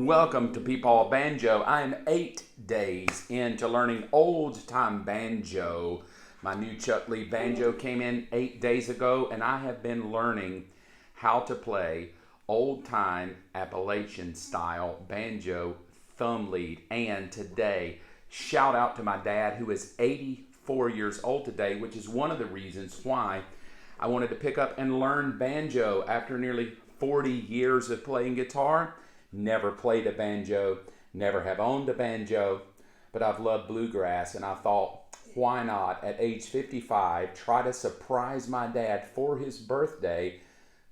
Welcome to Peepaw Banjo. I'm 8 days into learning old-time banjo. My new Chuck Lee banjo came in 8 days ago, and I have been learning how to play old-time Appalachian-style banjo thumb lead. And today, shout out to my dad, who is 84 years old today, which is one of the reasons why I wanted to pick up and learn banjo after nearly 40 years of playing guitar. Never played a banjo, never have owned a banjo, but I've loved bluegrass, and I thought, why not, at age 55, try to surprise my dad for his birthday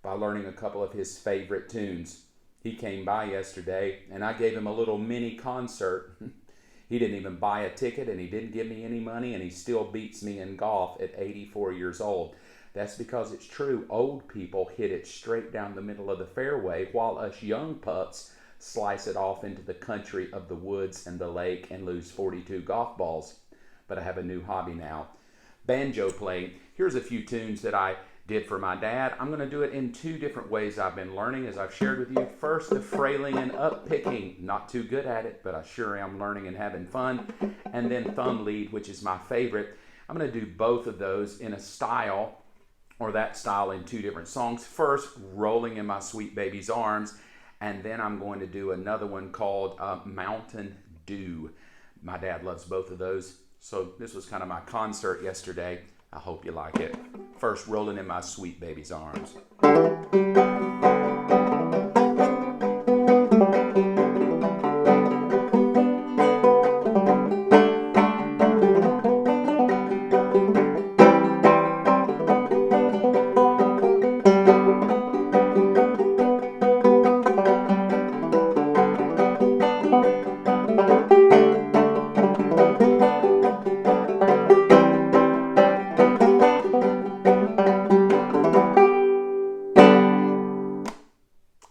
by learning a couple of his favorite tunes. He came by yesterday, and I gave him a little mini concert. He didn't even buy a ticket, and he didn't give me any money, and he still beats me in golf at 84 years old. That's because it's true. Old people hit it straight down the middle of the fairway, while us young pups slice it off into the country of the woods and the lake and lose 42 golf balls. But I have a new hobby now, banjo playing. Here's a few tunes that I did for my dad. I'm going to do it in two different ways I've been learning, as I've shared with you. First, the frailing and up picking. Not too good at it, but I sure am learning and having fun. And then thumb lead, which is my favorite. I'm going to do both of those in a style, or that style, in two different songs. First, Rolling in My Sweet Baby's Arms, and then I'm going to do another one called Mountain Dew. My dad loves both of those, so this was kind of my concert yesterday. I hope you like it. First, Rolling in My Sweet Baby's Arms.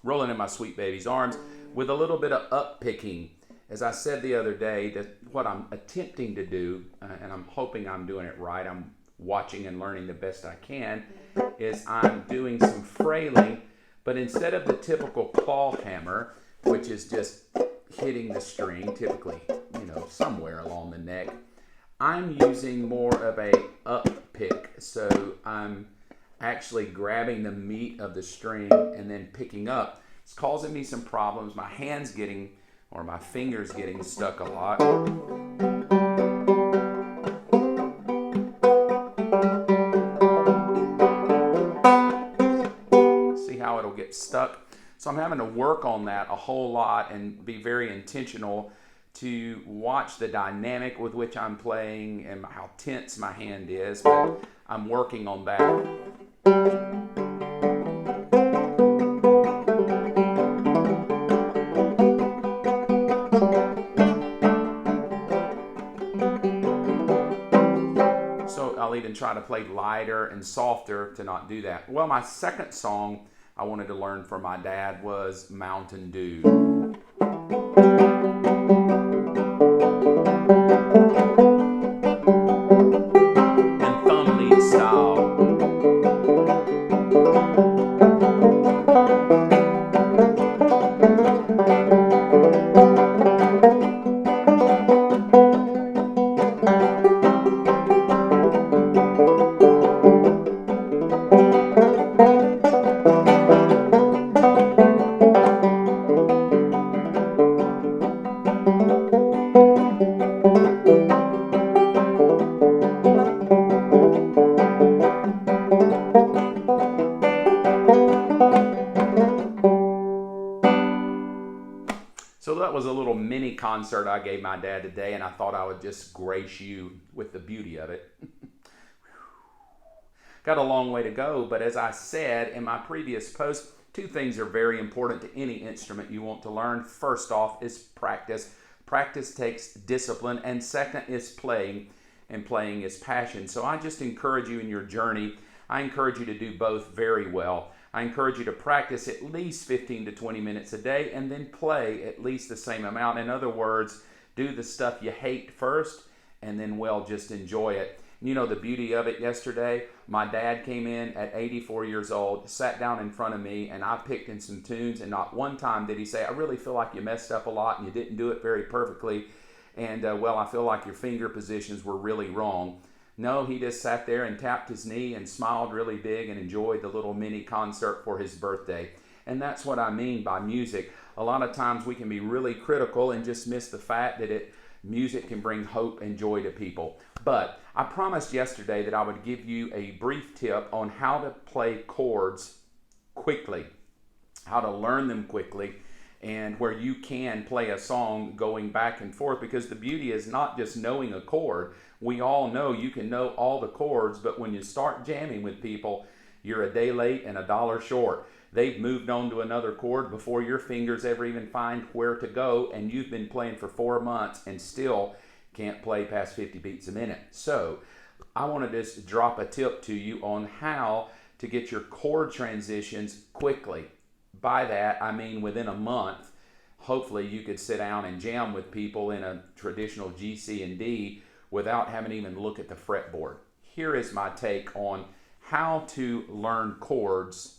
Rolling in My Sweet Baby's Arms, with a little bit of up picking. As I said the other day, that what I'm attempting to do, and I'm hoping I'm doing it right, I'm watching and learning the best I can, is I'm doing some frailing, but instead of the typical claw hammer, which is just hitting the string, typically, somewhere along the neck, I'm using more of a up pick. So I'm actually grabbing the meat of the string and then picking up. It's causing me some problems. My hands getting, or my fingers getting stuck a lot. See how it'll get stuck? So I'm having to work on that a whole lot and be very intentional to watch the dynamic with which I'm playing and how tense my hand is, but I'm working on that. So I'll even try to play lighter and softer to not do that. Well, my second song I wanted to learn for my dad was Mountain Dew. And thumb lead style. So that was a little mini concert I gave my dad today, and I thought I would just grace you with the beauty of it. Got a long way to go, but as I said in my previous post, two things are very important to any instrument you want to learn. First off is practice. Practice takes discipline, and second is playing, and playing is passion. So I just encourage you in your journey. I encourage you to do both very well. I encourage you to practice at least 15 to 20 minutes a day and then play at least the same amount. In other words, do the stuff you hate first and then, just enjoy it. You know the beauty of it yesterday? My dad came in at 84 years old, sat down in front of me, and I picked in some tunes, and not one time did he say, I really feel like you messed up a lot and you didn't do it very perfectly, and well, I feel like your finger positions were really wrong. No, he just sat there and tapped his knee and smiled really big and enjoyed the little mini concert for his birthday. And that's what I mean by music. A lot of times we can be really critical and just miss the fact that music can bring hope and joy to people. But I promised yesterday that I would give you a brief tip on how to play chords quickly, how to learn them quickly, and where you can play a song going back and forth, because the beauty is not just knowing a chord. We all know you can know all the chords, but when you start jamming with people, you're a day late and a dollar short. They've moved on to another chord before your fingers ever even find where to go, and you've been playing for 4 months and still can't play past 50 beats a minute. So I want to just drop a tip to you on how to get your chord transitions quickly. By that, I mean within a month, hopefully you could sit down and jam with people in a traditional G, C, and D without having to even look at the fretboard. Here is my take on how to learn chords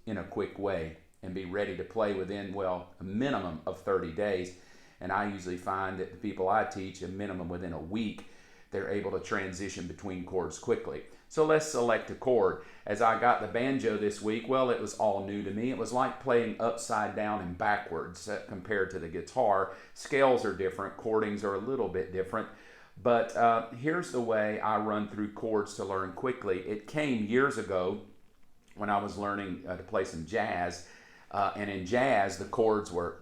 in a quick way and be ready to play within, well, a minimum of 30 days. And I usually find that the people I teach, a minimum within a week, they're able to transition between chords quickly. So let's select a chord. As I got the banjo this week, well, it was all new to me. It was like playing upside down and backwards compared to the guitar. Scales are different, chordings are a little bit different. But here's the way I run through chords to learn quickly. It came years ago when I was learning to play some jazz. And in jazz, the chords were,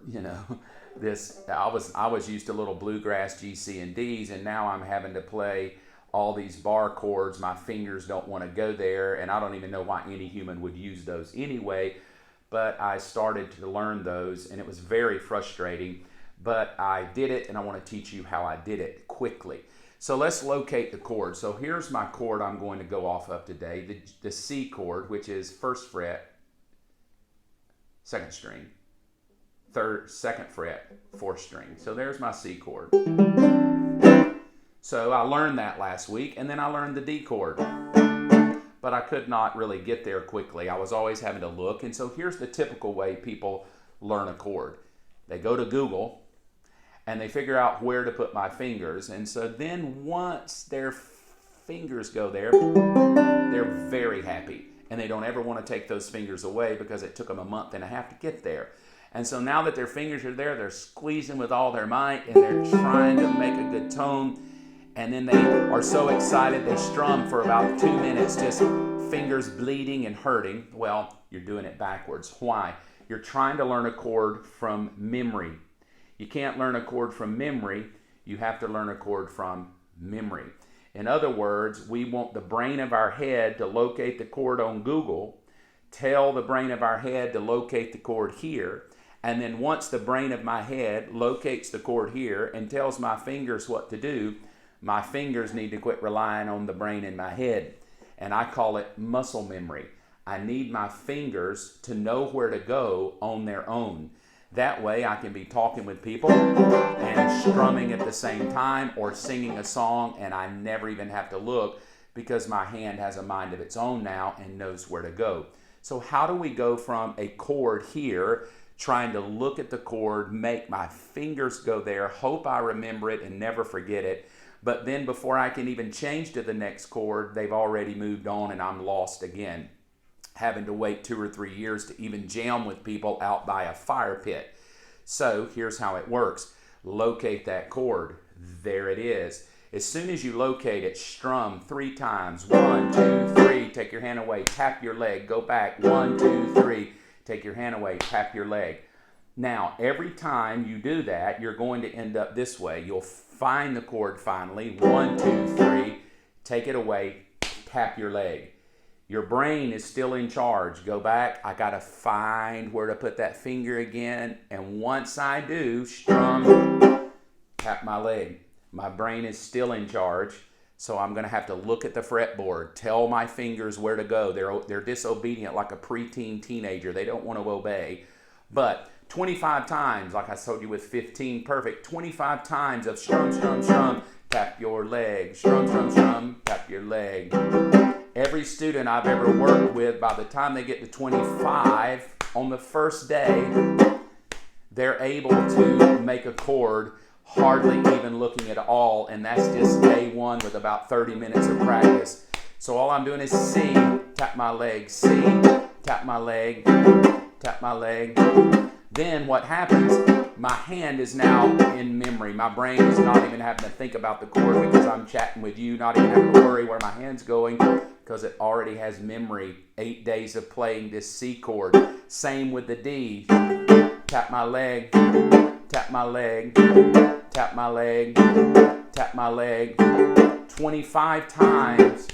I was used to little bluegrass G, C, and Ds, and now I'm having to play all these bar chords. My fingers don't want to go there, and I don't even know why any human would use those anyway. But I started to learn those, and it was very frustrating. But I did it, and I want to teach you how I did it quickly. So let's locate the chord. So here's my chord I'm going to go off of today, the C chord, which is 1st fret, 2nd string, 2nd fret, 4th string. So there's my C chord. So I learned that last week, and then I learned the D chord. But I could not really get there quickly. I was always having to look. And so here's the typical way people learn a chord. They go to Google, and they figure out where to put my fingers. And so then once their fingers go there, they're very happy. And they don't ever want to take those fingers away because it took them a month and a half to get there. And so now that their fingers are there, they're squeezing with all their might, and they're trying to make a good tone. And then they are so excited, they strum for about 2 minutes, just fingers bleeding and hurting. Well, you're doing it backwards. Why? You're trying to learn a chord from memory. You can't learn a chord from memory. You have to learn a chord from memory. In other words, we want the brain of our head to locate the chord on Google, tell the brain of our head to locate the chord here, and then once the brain of my head locates the chord here and tells my fingers what to do, my fingers need to quit relying on the brain in my head. And I call it muscle memory. I need my fingers to know where to go on their own. That way I can be talking with people and strumming at the same time, or singing a song, and I never even have to look because my hand has a mind of its own now and knows where to go. So how do we go from a chord here, trying to look at the chord, make my fingers go there, hope I remember it and never forget it, but then before I can even change to the next chord, they've already moved on and I'm lost again, having to wait 2 or 3 years to even jam with people out by a fire pit. So here's how it works. Locate that chord. There it is. As soon as you locate it, strum 3 times. 1, 2, 3. Take your hand away. Tap your leg. Go back. 1, 2, 3. Take your hand away. Tap your leg. Now, every time you do that, you're going to end up this way. You'll find the chord finally. 1, 2, 3. Take it away. Tap your leg. Your brain is still in charge. Go back. I got to find where to put that finger again. And once I do, strum, tap my leg. My brain is still in charge. So I'm going to have to look at the fretboard, tell my fingers where to go. They're disobedient like a preteen teenager. They don't want to obey. But 25 times, like I told you with 15 perfect, 25 times of strum, strum, strum, tap your leg, strum, strum, strum, tap your leg. Every student I've ever worked with, by the time they get to 25 on the first day, they're able to make a chord hardly even looking at all, and that's just day one with about 30 minutes of practice. So all I'm doing is C, tap my leg, C, tap my leg, tap my leg. Then what happens, my hand is now in memory. My brain is not even having to think about the chord because I'm chatting with you, not even having to worry where my hand's going because it already has memory. 8 days of playing this C chord. Same with the D. Tap my leg, tap my leg, tap my leg, tap my leg. 25 times.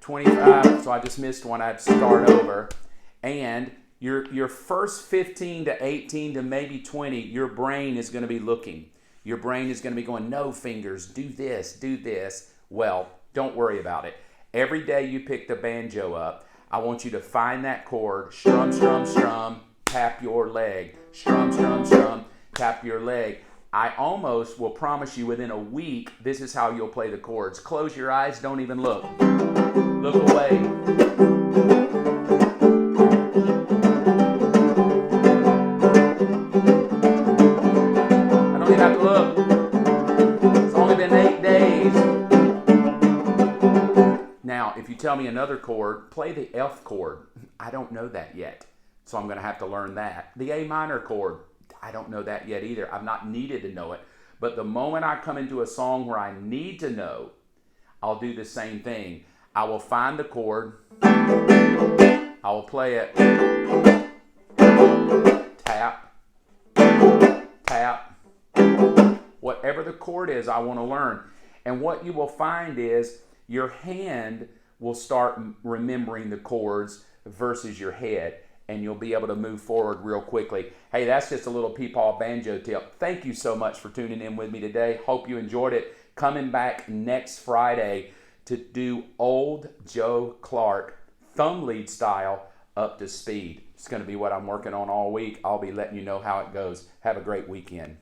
25, so I just missed one. I had to start over. And your first 15 to 18 to maybe 20, your brain is going to be looking. Your brain is going to be going, no fingers, do this, do this. Well, don't worry about it. Every day you pick the banjo up, I want you to find that chord, strum, strum, strum, tap your leg, strum, strum, strum, tap your leg. I almost will promise you within a week, this is how you'll play the chords. Close your eyes, don't even look. Look away. I don't even have to look. It's only been 8 days. Now, if you tell me another chord, play the F chord. I don't know that yet, so I'm going to have to learn that. The A minor chord, I don't know that yet either. I've not needed to know it. But the moment I come into a song where I need to know, I'll do the same thing. I will find the chord. I will play it. Tap. Tap. Whatever the chord is, I want to learn. And what you will find is your hand will start remembering the chords versus your head, and you'll be able to move forward real quickly. Hey, that's just a little peepaw banjo tip. Thank you so much for tuning in with me today. Hope you enjoyed it. Coming back next Friday to do Old Joe Clark thumb lead style up to speed. It's going to be what I'm working on all week. I'll be letting you know how it goes. Have a great weekend.